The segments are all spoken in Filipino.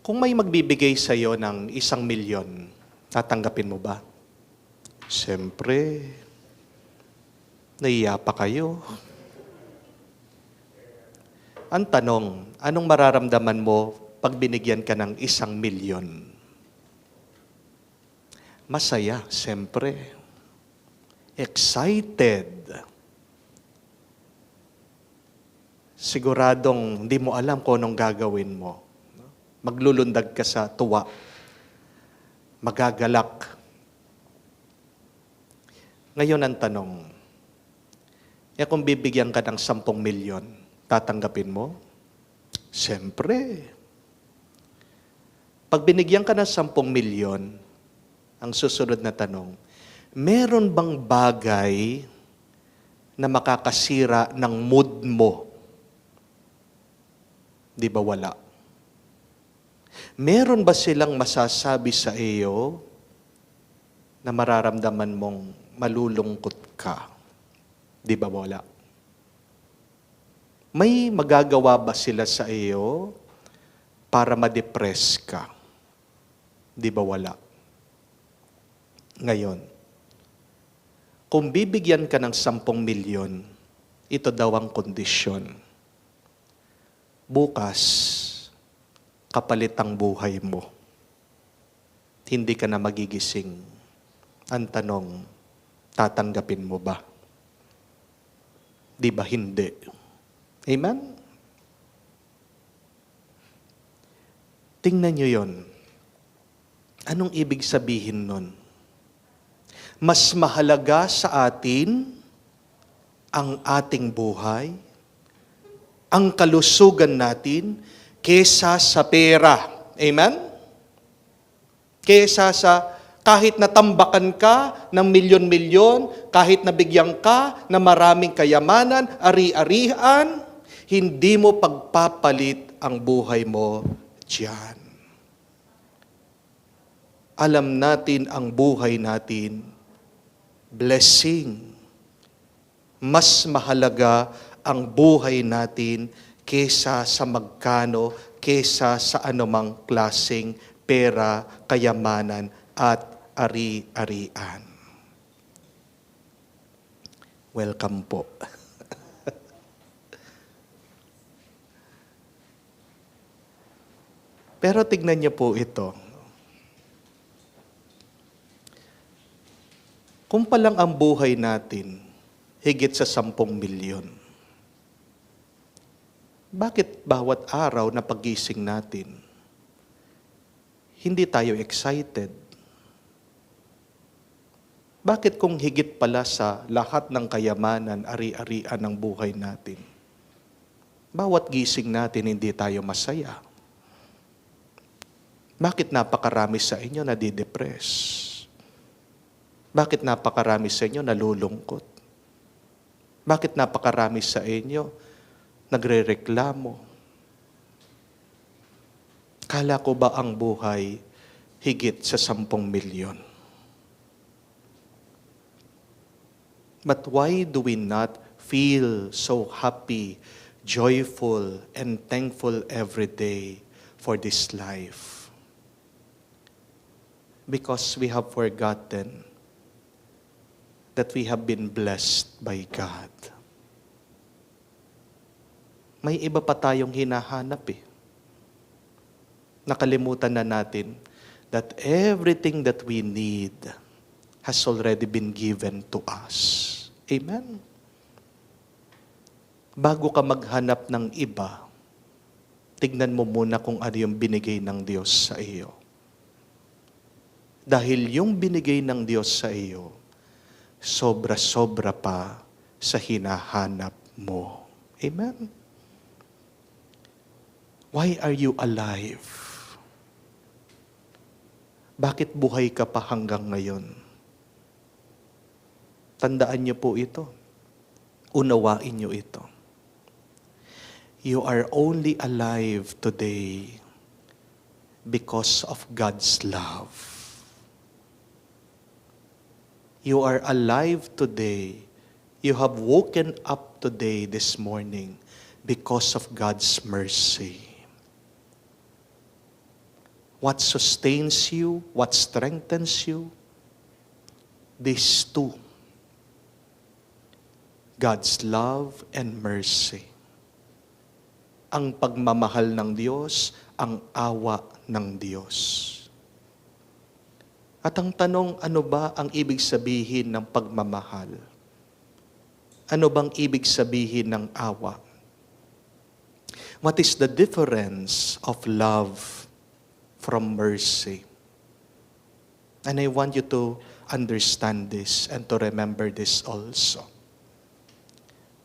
Kung may magbibigay sa iyo ng 1,000,000, tatanggapin mo ba? Siyempre, nahiya pa kayo. Ang tanong, anong mararamdaman mo pag binigyan ka ng 1,000,000? Masaya, siyempre. Excited. Siguradong hindi mo alam kung anong gagawin mo. Maglulundag ka sa tuwa. Magagalak. Ngayon ang tanong, kung bibigyan ka ng 10,000,000, tatanggapin mo? Siyempre. Pag binigyan ka ng 10,000,000, ang susunod na tanong, meron bang bagay na makakasira ng mood mo? Di ba wala? Meron ba silang masasabi sa iyo na mararamdaman mong malulungkot ka? Di ba wala? May magagawa ba sila sa iyo para ma-depress ka? Di ba wala? Ngayon, kung bibigyan ka ng 10,000,000, ito daw ang kondisyon. Bukas, kapalit ang buhay mo. Hindi ka na magigising. Ang tanong, tatanggapin mo ba? Di ba hindi? Amen? Tingnan nyo yon. Anong ibig sabihin nun? Mas mahalaga sa atin ang ating buhay, ang kalusugan natin, kesa sa pera. Amen? Kesa sa kahit natambakan ka ng milyon-milyon, kahit nabigyan ka ng maraming kayamanan, ari-arihan, hindi mo pagpapalit ang buhay mo diyan. Alam natin ang buhay natin, blessing. Mas mahalaga ang buhay natin kesa sa magkano, kesa sa anumang klaseng pera, kayamanan, at ari-arian. Welcome po. Pero tignan niyo po ito. Kung palang ang buhay natin, higit sa 10,000,000, bakit bawat araw na pagising natin, hindi tayo excited? Bakit kung higit pala sa lahat ng kayamanan, ari-arian ng buhay natin, bawat gising natin hindi tayo masaya? Bakit napakarami sa inyo nadidepress? Bakit napakarami sa inyo nalulungkot? Bakit napakarami sa inyo nagrereklamo? Kala ko ba ang buhay higit sa 10,000,000? But why do we not feel so happy, joyful, and thankful every day for this life? Because we have forgotten that we have been blessed by God. May iba pa tayong hinahanap eh. Nakalimutan na natin that everything that we need has already been given to us. Amen? Bago ka maghanap ng iba, tignan mo muna kung ano yung binigay ng Diyos sa iyo. Dahil yung binigay ng Diyos sa iyo, sobra-sobra pa sa hinahanap mo. Amen? Why are you alive? Bakit buhay ka pa hanggang ngayon? Tandaan niyo po ito. Unawain niyo ito. You are only alive today because of God's love. You are alive today. You have woken up today, this morning, because of God's mercy. what sustains you, what strengthens you? These two. God's love and mercy. Ang pagmamahal ng Diyos, ang awa ng Diyos. At ang tanong, ano ba ang ibig sabihin ng pagmamahal? Ano bang ibig sabihin ng awa? What is the difference of love from mercy? And I want you to understand this and to remember this also.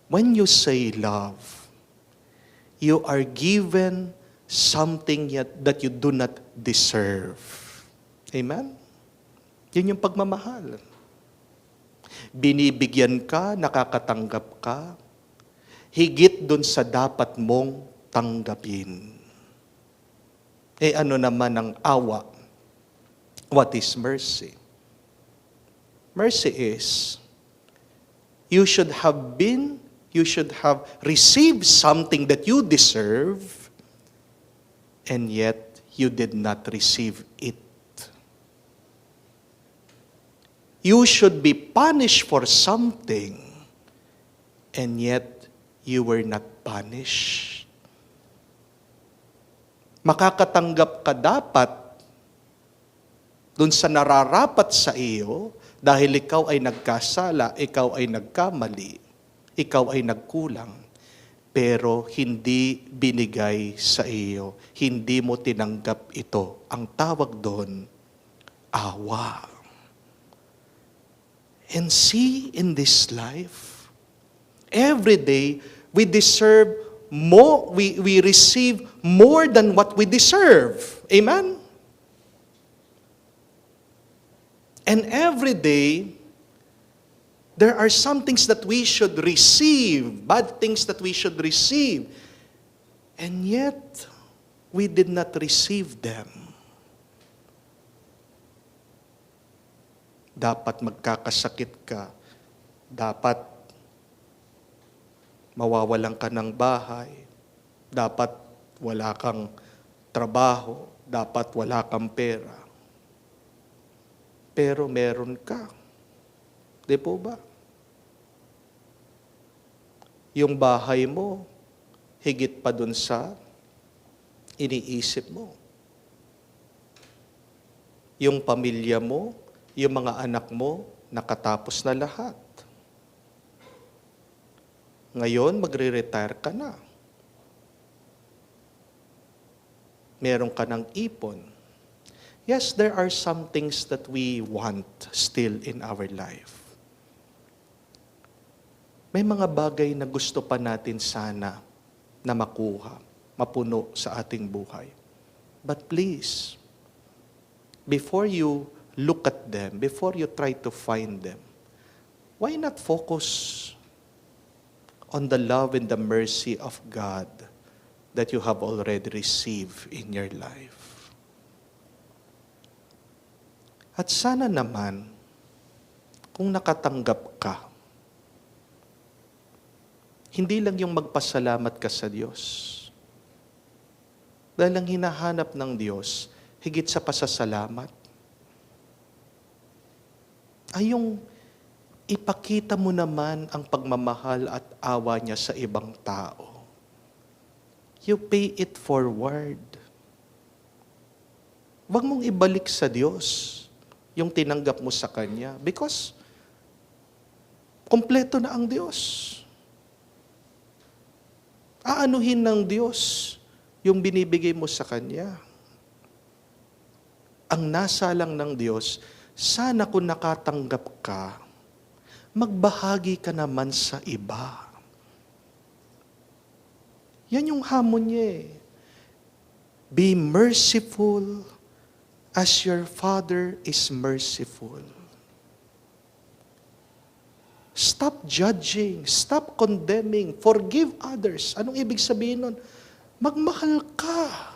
When you say love, you are given something yet that you do not deserve. Amen? Yun yung pagmamahal. Binibigyan ka, nakakatanggap ka, higit dun sa dapat mong tanggapin. Eh ano naman ang awa? What is mercy? Mercy is, you should have received something that you deserve, and yet you did not receive it. You should be punished for something, and yet you were not punished. Makakatanggap ka dapat dun sa nararapat sa iyo dahil ikaw ay nagkasala, ikaw ay nagkamali, ikaw ay nagkulang, pero hindi binigay sa iyo. Hindi mo tinanggap ito. Ang tawag doon, awa. And see, in this life, every day, we deserve more, we receive more than what we deserve. Amen? And every day, there are some things that we should receive, bad things that we should receive. And yet, we did not receive them. Dapat magkakasakit ka. Dapat mawawalan ka ng bahay. Dapat wala kang trabaho. Dapat wala kang pera. Pero meron ka. Di po ba? Yung bahay mo, higit pa dun sa iniisip mo. Yung pamilya mo, yung mga anak mo, nakatapos na lahat. Ngayon, magre-retire ka na. Meron ka ng ipon. Yes, there are some things that we want still in our life. May mga bagay na gusto pa natin sana na makuha, mapuno sa ating buhay. But please, before you look at them, before you try to find them, why not focus on the love and the mercy of God that you have already received in your life? At sana naman, kung nakatanggap ka, hindi lang yung magpasalamat ka sa Diyos. Dahil ang hinahanap ng Diyos, higit sa pasasalamat, ay yung ipakita mo naman ang pagmamahal at awa niya sa ibang tao. You pay it forward. Huwag mong ibalik sa Diyos yung tinanggap mo sa Kanya because kompleto na ang Diyos. Aanuhin ng Diyos yung binibigay mo sa Kanya. Ang nasa lang ng Diyos, sana kung nakatanggap ka, magbahagi ka naman sa iba. Yan yung hamon niya eh. Be merciful as your Father is merciful. Stop judging, stop condemning, forgive others. Anong ibig sabihin nun? Magmahal ka.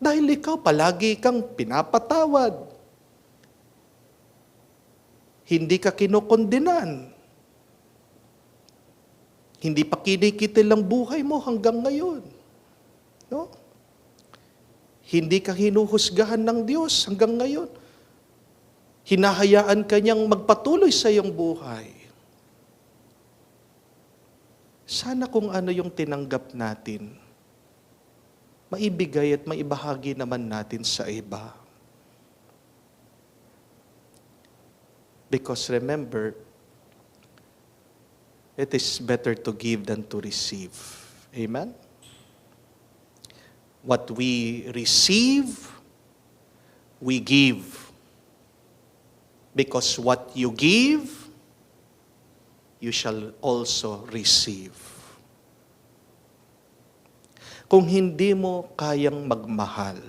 Dahil ikaw palagi kang pinapatawad. Hindi ka kinokondenan. Hindi pa kinikitil ang buhay mo hanggang ngayon. No? Hindi ka hinuhusgahan ng Diyos hanggang ngayon. Hinahayaan ka niyang magpatuloy sa iyong buhay. Sana kung ano yung tinanggap natin, maibigay at maibahagi naman natin sa iba. Because remember, it is better to give than to receive. Amen? What we receive, we give. Because what you give, you shall also receive. Kung hindi mo kayang magmahal,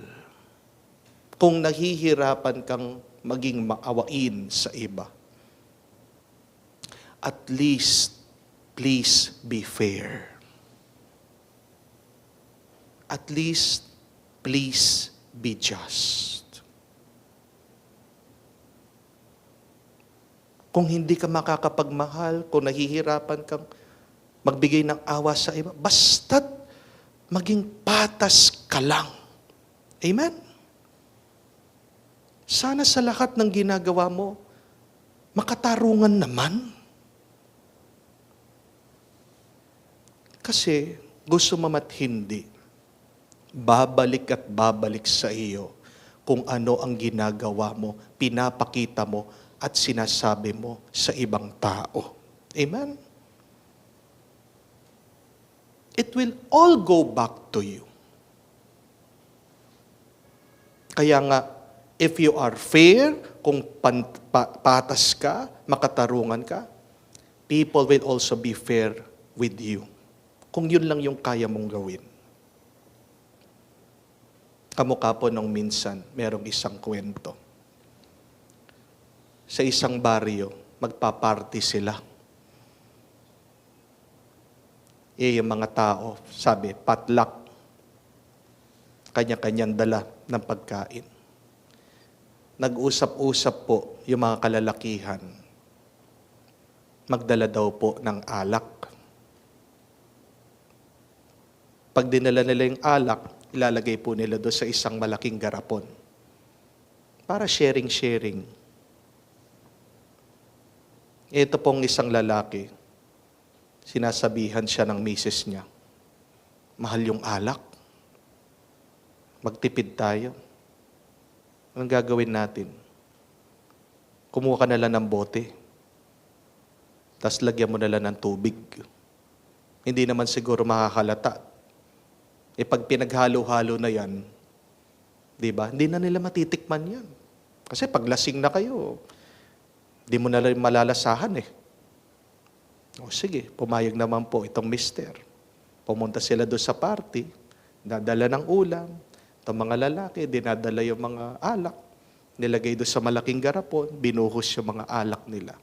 kung nahihirapan kang maging maawain sa iba, at least, please be fair. At least, please be just. Kung hindi ka makakapagmahal, kung nahihirapan kang magbigay ng awa sa iba, basta't maging patas ka lang. Amen? Sana sa lahat ng ginagawa mo, makatarungan naman. Kasi gusto mo mat hindi, babalik at babalik sa iyo kung ano ang ginagawa mo, pinapakita mo, at sinasabi mo sa ibang tao. Amen? It will all go back to you. Kaya nga, if you are fair, kung patas ka, makatarungan ka, people will also be fair with you. Kung yun lang yung kaya mong gawin. Kamukha po nung minsan, merong isang kwento. Sa isang baryo, magpa-party sila. Yung mga tao, sabi, potluck. Kanya-kanyang dala ng pagkain. Nag-usap-usap po yung mga kalalakihan. Magdala daw po ng alak. Pag dinala nila yung alak, ilalagay po nila doon sa isang malaking garapon. Para sharing-sharing. Ito pong isang lalaki, sinasabihan siya ng misis niya, mahal yung alak. Magtipid tayo. Anong gagawin natin? Kumuha ka na lang ng bote. Tapos lagyan mo na lang ng tubig. Hindi naman siguro makakalata. Pag pinaghalo-halo na yan, di ba? Hindi na nila matitikman yan. Kasi pag lasing na kayo, di mo na lang malalasahan eh. O sige, pumayag naman po itong mister. Pumunta sila doon sa party, dadala ng ulam. Itong mga lalaki, dinadala yung mga alak. Nilagay doon sa malaking garapon, binuhos yung mga alak nila.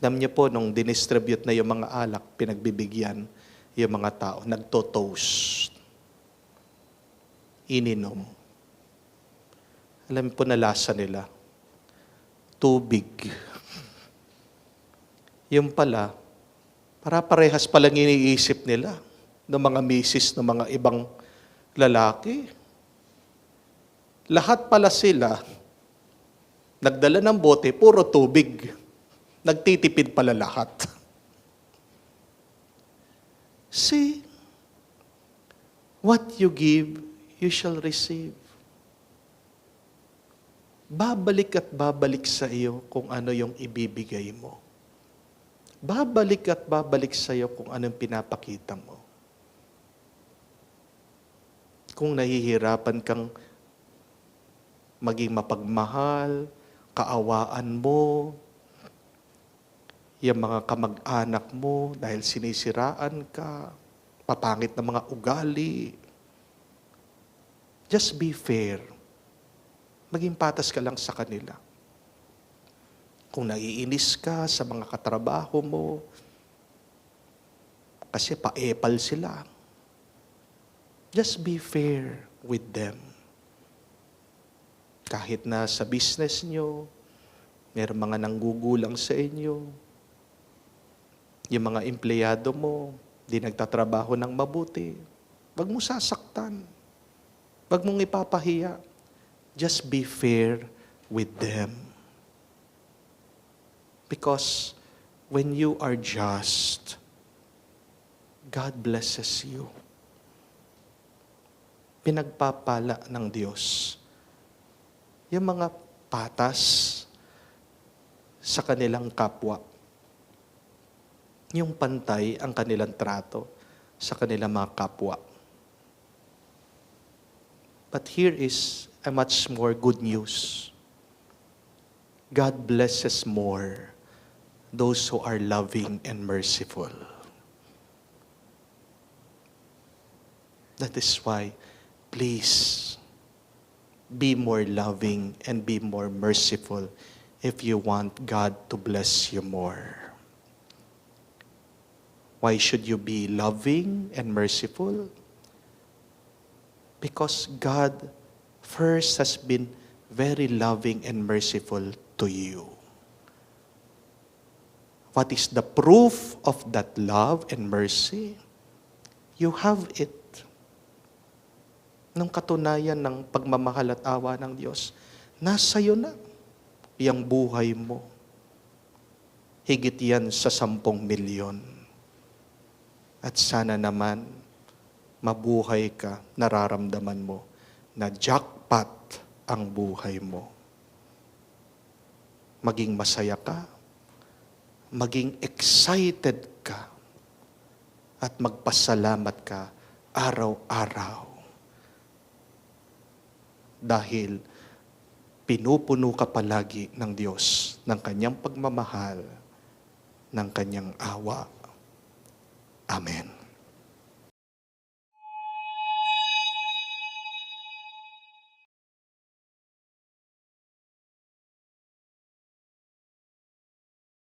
Alam niyo po, nung dinistribute na yung mga alak, pinagbibigyan yung mga tao, nagto-toast. Ininom. Alam po na lasa nila. Tubig. Yung pala, para-parehas palang iniisip nila ng mga misis ng mga ibang lalaki. Lahat pala sila, nagdala ng bote, puro tubig. Nagtitipid pala lahat. See, what you give, you shall receive. Babalik at babalik sa iyo kung ano yung ibibigay mo. Babalik at babalik sa iyo kung anong pinapakita mo. Kung nahihirapan kang maging mapagmahal, kaawaan mo, yung mga kamag-anak mo dahil sinisiraan ka, papangit na mga ugali. Just be fair. Maging patas ka lang sa kanila. Kung naiinis ka sa mga katrabaho mo, kasi pa-epal sila, just be fair with them. Kahit na sa business nyo, mayroong mga nanggugulang sa inyo, yung mga empleyado mo, di nagtatrabaho ng mabuti, wag mo sasaktan. Wag mong ipapahiya. Just be fair with them. Because when you are just, God blesses you. Pinagpapala ng Diyos yung mga patas sa kanilang kapwa. Yung pantay ang kanilang trato sa kanilang mga kapwa. But here is a much more good news. God blesses more those who are loving and merciful. That is why, please, be more loving and be more merciful if you want God to bless you more. Why should you be loving and merciful? Because God first has been very loving and merciful to you. What is the proof of that love and mercy? You have it. Ng katunayan ng pagmamahal at awa ng Diyos, nasa iyo na yung buhay mo. Higit yan sa 10 milyon. At sana naman, mabuhay ka, nararamdaman mo na jackpot ang buhay mo. Maging masaya ka, maging excited ka, at magpasalamat ka araw-araw. Dahil pinupuno ka palagi ng Diyos ng kanyang pagmamahal, ng kanyang awa. Amen.